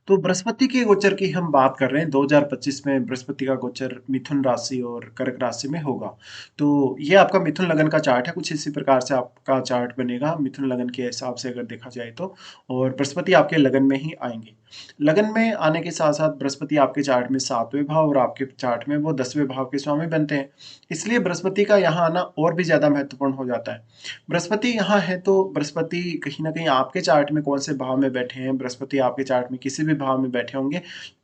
तो बृहस्पति के गोचर की हम बात कर रहे हैं। 2025 में बृहस्पति का गोचर मिथुन राशि और कर्क राशि में होगा। तो ये आपका मिथुन लगन का चार्ट है, कुछ इसी प्रकार से आपका चार्ट बनेगा मिथुन लगन के हिसाब से अगर देखा जाए तो। और बृहस्पति आपके लगन में ही आएंगे। लगन में आने के साथ साथ बृहस्पति आपके चार्ट में 7वें भाव और आपके चार्ट में वो 10वें भाव के स्वामी बनते हैं। इसलिए बृहस्पति का यहाँ आना और भी ज्यादा महत्वपूर्ण हो जाता है। बृहस्पति यहाँ है तो बृहस्पति कहीं ना कहीं आपके चार्ट में कौन से भाव में बैठे हैं, बृहस्पति आपके चार्ट में किसी भी भाव में बैठे होंगे,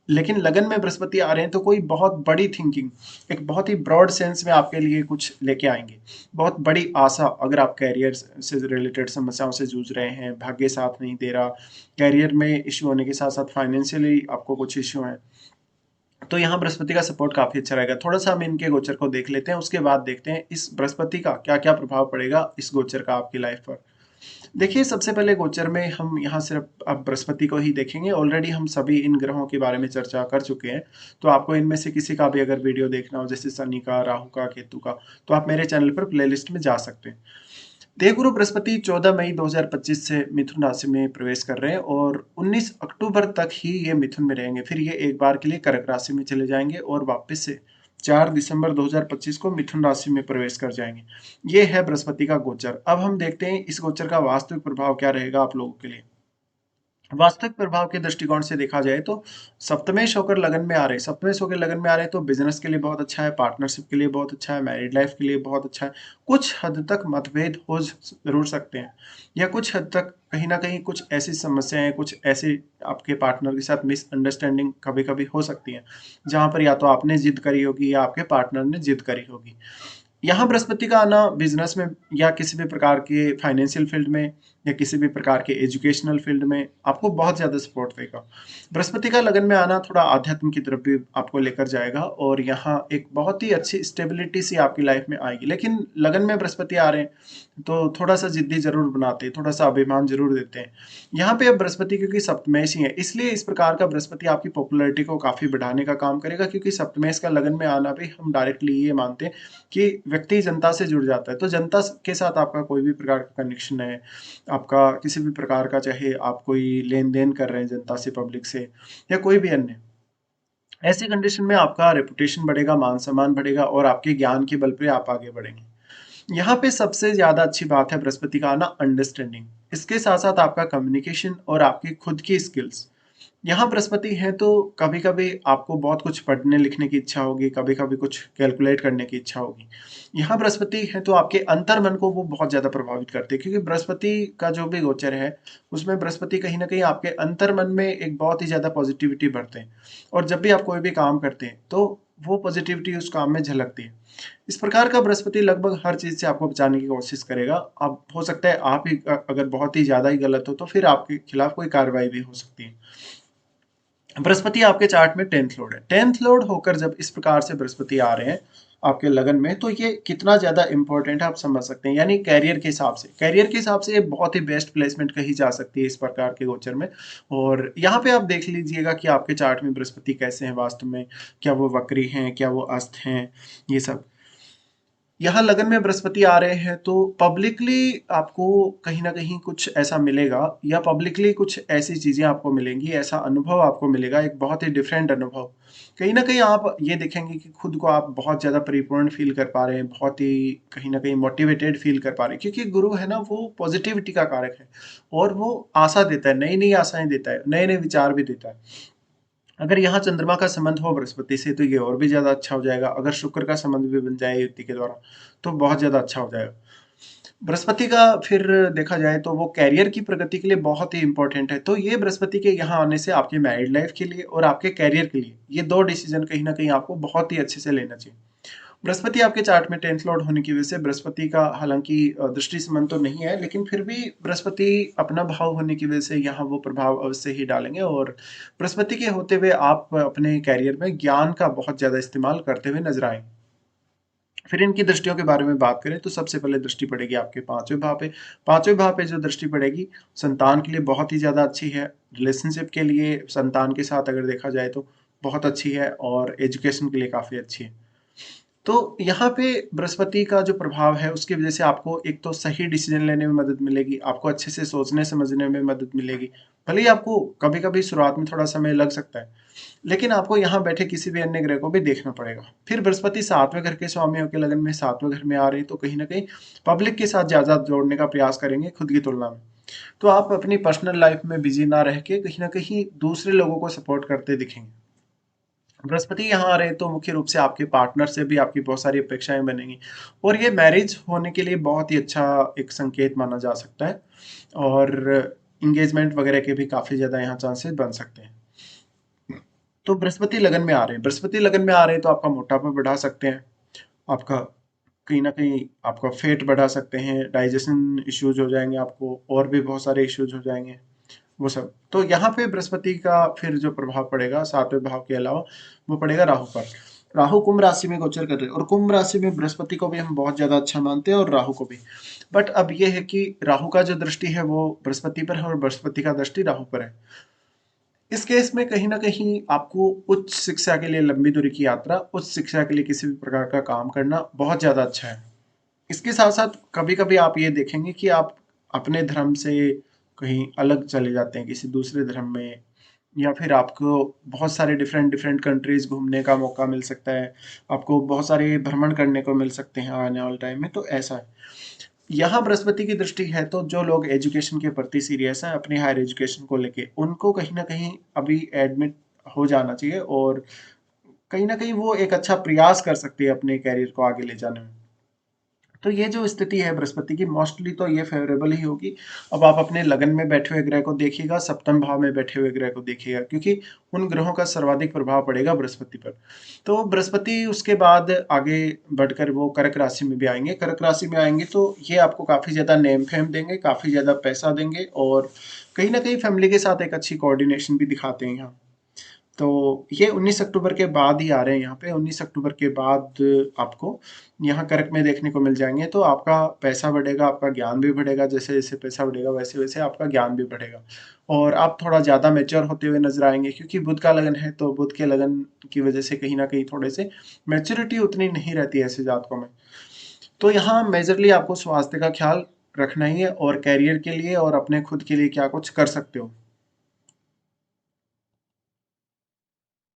लेकिन लगन में बृहस्पति आ रहे हैं तो कोई बहुत बड़ी थिंकिंग, एक बहुत ही ब्रॉड सेंस में आपके लिए कुछ लेके आएंगे। बहुत बड़ी आशा, अगर आप कैरियर से रिलेटेड समस्याओं से जूझ रहे हैं, भाग्य साथ नहीं दे रहा, कैरियर में इश्यू होने के साथ साथ फाइनेंशियली आपको कुछ इश्यू है, तो यहाँ बृहस्पति का सपोर्ट काफी अच्छा रहेगा। थोड़ा सा हम इनके गोचर को देख लेते हैं, उसके बाद देखते हैं इस बृहस्पति का क्या क्या प्रभाव पड़ेगा इस गोचर का आपकी लाइफ पर। देखिए, सबसे पहले गोचर में हम यहाँ सिर्फ अब बृहस्पति को ही देखेंगे। ऑलरेडी हम सभी इन ग्रहों के बारे में चर्चा कर चुके हैं। तो आपको इनमें से किसी का भी अगर वीडियो देखना हो, जैसे शनि का, राहु का, केतु का, तो आप मेरे चैनल पर प्लेलिस्ट में जा सकते हैं। देवगुरु बृहस्पति 14 मई 2025 से मिथुन राशि में प्रवेश कर रहे हैं और 19 अक्टूबर तक ही ये मिथुन में रहेंगे। फिर ये एक बार के लिए कर्क राशि में चले जाएंगे और वापस से 4 दिसंबर 2025 को मिथुन राशि में प्रवेश कर जाएंगे। ये है बृहस्पति का गोचर। अब हम देखते हैं इस गोचर का वास्तविक प्रभाव क्या रहेगा आप लोगों के लिए। वास्तविक प्रभाव के दृष्टिकोण से देखा जाए तो सप्तमेश होकर लगन में आ रहे, सप्तमेश होकर लगन में आ रहे तो बिजनेस के लिए बहुत अच्छा है, पार्टनरशिप के लिए बहुत अच्छा है, मैरिड लाइफ के लिए बहुत अच्छा है। कुछ हद तक मतभेद हो जरूर सकते हैं, या कुछ हद तक कहीं ना कहीं कुछ ऐसी समस्याएं, कुछ ऐसी आपके पार्टनर के साथ मिसअंडरस्टैंडिंग कभी कभी हो सकती है, जहां पर या तो आपने जिद करी होगी या आपके पार्टनर ने जिद करी होगी। यहाँ बृहस्पति का आना बिजनेस में या किसी भी प्रकार के फाइनेंशियल फील्ड में या किसी भी प्रकार के एजुकेशनल फील्ड में आपको बहुत ज्यादा सपोर्ट देगा। बृहस्पति का लगन में आना थोड़ा आध्यात्म की तरफ भी आपको लेकर जाएगा और यहाँ एक बहुत ही अच्छी स्टेबिलिटी सी आपकी लाइफ में आएगी। लेकिन लगन में बृहस्पति आ रहे हैं तो थोड़ा सा जिद्दी जरूर बनाते हैं, थोड़ा सा अभिमान जरूर देते हैं। यहाँ पे अब बृहस्पति क्योंकि सप्तमेश ही है, इसलिए इस प्रकार का बृहस्पति आपकी पॉपुलैरिटी को काफी बढ़ाने का काम करेगा, क्योंकि सप्तमेश का लगन में आना भी हम डायरेक्टली ये मानते हैं कि व्यक्ति जनता से जुड़ जाता है। तो जनता के साथ आपका कोई भी प्रकार का कनेक्शन है, आपका किसी भी प्रकार का, चाहे आप कोई लेन देन कर रहे हैं जनता से, पब्लिक से, या कोई भी अन्य, ऐसी कंडीशन में आपका रेपुटेशन बढ़ेगा, मान सम्मान बढ़ेगा और आपके ज्ञान के बल पे आप आगे बढ़ेंगे। यहाँ पे सबसे ज्यादा अच्छी बात है बृहस्पति का आना, अंडरस्टैंडिंग। इसके साथ साथ आपका कम्युनिकेशन और आपकी खुद की स्किल्स। यहाँ बृहस्पति है तो कभी कभी आपको बहुत कुछ पढ़ने लिखने की इच्छा होगी, कभी कभी कुछ कैलकुलेट करने की इच्छा होगी। यहाँ बृहस्पति है तो आपके अंतर मन को वो बहुत ज्यादा प्रभावित करते हैं, क्योंकि बृहस्पति का जो भी गोचर है उसमें बृहस्पति कहीं ना कहीं आपके अंतर मन में एक बहुत ही ज्यादा पॉजिटिविटी भरते हैं। और जब भी आप कोई भी काम करते हैं तो वो पॉजिटिविटी उस काम में झलकती है। इस प्रकार का बृहस्पति लगभग हर चीज से आपको बचाने की कोशिश करेगा। अब हो सकता है आप ही अगर बहुत ही ज्यादा ही गलत हो तो फिर आपके खिलाफ कोई कार्रवाई भी हो सकती है। बृहस्पति आपके चार्ट में 10th लॉर्ड है। 10th लॉर्ड होकर जब इस प्रकार से बृहस्पति आ रहे हैं आपके लगन में, तो ये कितना ज्यादा इंपॉर्टेंट है आप समझ सकते हैं। यानी कैरियर के हिसाब से, कैरियर के हिसाब से ये बहुत ही बेस्ट प्लेसमेंट कही जा सकती है इस प्रकार के गोचर में। और यहाँ पे आप देख लीजिएगा कि आपके चार्ट में बृहस्पति कैसे हैं वास्तव में, क्या वो वक्री हैं, क्या वो अस्त हैं, ये सब। यहाँ लगन में बृहस्पति आ रहे हैं तो पब्लिकली आपको कहीं ना कहीं कुछ ऐसा मिलेगा, या पब्लिकली कुछ ऐसी चीजें आपको मिलेंगी, ऐसा अनुभव आपको मिलेगा, एक बहुत ही डिफरेंट अनुभव। कहीं ना कहीं आप ये देखेंगे कि खुद को आप बहुत ज्यादा परिपूर्ण फील कर पा रहे हैं, बहुत ही कहीं ना कहीं मोटिवेटेड फील कर पा रहे हैं, क्योंकि गुरु है ना, वो पॉजिटिविटी का कारक है और वो आशा देता है, नई नई आशाएं देता है, नए नए विचार भी देता है। अगर यहाँ चंद्रमा का संबंध हो बृहस्पति से तो ये और भी ज्यादा अच्छा हो जाएगा। अगर शुक्र का संबंध भी बन जाए युति के द्वारा तो बहुत ज्यादा अच्छा हो जाएगा। बृहस्पति का फिर देखा जाए तो वो कैरियर की प्रगति के लिए बहुत ही इंपॉर्टेंट है। तो ये बृहस्पति के यहाँ आने से आपके मैरिड लाइफ के लिए और आपके कैरियर के लिए ये दो डिसीजन कहीं ना कहीं आपको बहुत ही अच्छे से लेना चाहिए। बृहस्पति आपके चार्ट में 10th लॉर्ड होने की वजह से बृहस्पति का हालांकि दृष्टि संबंध तो नहीं है, लेकिन फिर भी बृहस्पति अपना भाव होने की वजह से यहाँ वो प्रभाव अवश्य ही डालेंगे। और बृहस्पति के होते हुए आप अपने कैरियर में ज्ञान का बहुत ज्यादा इस्तेमाल करते हुए नजर आएंगे। फिर इनकी दृष्टियों के बारे में बात करें तो सबसे पहले दृष्टि पड़ेगी आपके 5वें भाव पे। 5वें भाव पे जो दृष्टि पड़ेगी संतान के लिए बहुत ही ज्यादा अच्छी है। रिलेशनशिप के लिए संतान के साथ अगर देखा जाए तो बहुत अच्छी है, और एजुकेशन के लिए काफी अच्छी है। तो यहाँ पे बृहस्पति का जो प्रभाव है उसकी वजह से आपको एक तो सही डिसीजन लेने में मदद मिलेगी, आपको अच्छे से सोचने समझने में मदद मिलेगी। भले ही आपको कभी-कभी शुरुआत में थोड़ा समय लग सकता है, लेकिन आपको यहाँ बैठे किसी भी अन्य ग्रह को भी देखना पड़ेगा। फिर बृहस्पति 7वें घर के स्वामी होके लगन में 7वें घर में आ रहे हैं, तो कहीं न कहीं पब्लिक के साथ ज़्यादा जोड़ने का प्रयास करेंगे खुद की तुलना में। तो आप अपनी पर्सनल लाइफ में बिज़ी ना रह के कहीं न कहीं दूसरे लोगों को सपोर्ट करते दिखेंगे। बृहस्पति यहाँ आ रहे हैं तो मुख्य रूप से आपके पार्टनर से भी आपकी बहुत सारी अपेक्षाएं बनेंगी और ये मैरिज होने के लिए बहुत ही अच्छा एक संकेत माना जा सकता है और इंगेजमेंट वगैरह के भी काफी ज्यादा यहाँ चांसेस बन सकते हैं। तो बृहस्पति लगन में आ रहे हैं, बृहस्पति लगन में आ रहे हैं तो आपका मोटापा बढ़ा सकते हैं, आपका कहीं ना कहीं आपका फेट बढ़ा सकते हैं, डाइजेशन इश्यूज हो जाएंगे, आपको और भी बहुत सारे इश्यूज हो जाएंगे वो सब। तो यहाँ पे बृहस्पति का फिर जो प्रभाव पड़ेगा 7वें भाव के अलावा वो पड़ेगा राहु पर। राहु कुंभ राशि में गोचर कर रहे हैं और कुंभ राशि में बृहस्पति को भी हम बहुत ज्यादा अच्छा मानते हैं और राहु को भी। बट अब ये है कि राहु का जो दृष्टि है वो बृहस्पति पर है और बृहस्पति का दृष्टि राहु पर है। इस केस में कहीं ना कहीं आपको उच्च शिक्षा के लिए लंबी दूरी की यात्रा, उच्च शिक्षा के लिए किसी भी प्रकार का काम करना बहुत ज्यादा अच्छा है। इसके साथ साथ कभी कभी आप ये देखेंगे कि आप अपने धर्म से कहीं अलग चले जाते हैं किसी दूसरे धर्म में, या फिर आपको बहुत सारे डिफरेंट डिफरेंट कंट्रीज घूमने का मौका मिल सकता है, आपको बहुत सारे भ्रमण करने को मिल सकते हैं आने वाले टाइम में। तो ऐसा है, यहाँ बृहस्पति की दृष्टि है तो जो लोग एजुकेशन के प्रति सीरियस हैं अपनी हायर एजुकेशन को लेके, उनको कहीं ना कहीं अभी एडमिट हो जाना चाहिए और कहीं ना कहीं वो एक अच्छा प्रयास कर सकते हैं अपने कैरियर को आगे ले जाने में। तो ये जो स्थिति है बृहस्पति की मोस्टली तो ये फेवरेबल ही होगी। अब आप अपने लगन में बैठे हुए ग्रह को देखिएगा, सप्तम भाव में बैठे हुए ग्रह को देखिएगा, क्योंकि उन ग्रहों का सर्वाधिक प्रभाव पड़ेगा बृहस्पति पर। तो बृहस्पति उसके बाद आगे बढ़कर वो कर्क राशि में भी आएंगे, कर्क राशि में आएंगे तो ये आपको काफी ज्यादा नेम फेम देंगे, काफी ज्यादा पैसा देंगे और कहीं ना कहीं फैमिली के साथ एक अच्छी कोऑर्डिनेशन भी दिखाते हैं यहाँ। तो ये 19 अक्टूबर के बाद ही आ रहे हैं यहाँ पे, 19 अक्टूबर के बाद आपको यहाँ कर्क में देखने को मिल जाएंगे। तो आपका पैसा बढ़ेगा, आपका ज्ञान भी बढ़ेगा, जैसे जैसे पैसा बढ़ेगा वैसे वैसे आपका ज्ञान भी बढ़ेगा और आप थोड़ा ज़्यादा मैच्योर होते हुए नजर आएंगे, क्योंकि बुध का लगन है तो बुध के लगन की वजह से कहीं ना कहीं थोड़े से मैच्योरिटी उतनी नहीं रहती है ऐसे जातकों में। तो यहाँ मेजरली आपको स्वास्थ्य का ख्याल रखना ही है और कैरियर के लिए और अपने खुद के लिए क्या कुछ कर सकते हो।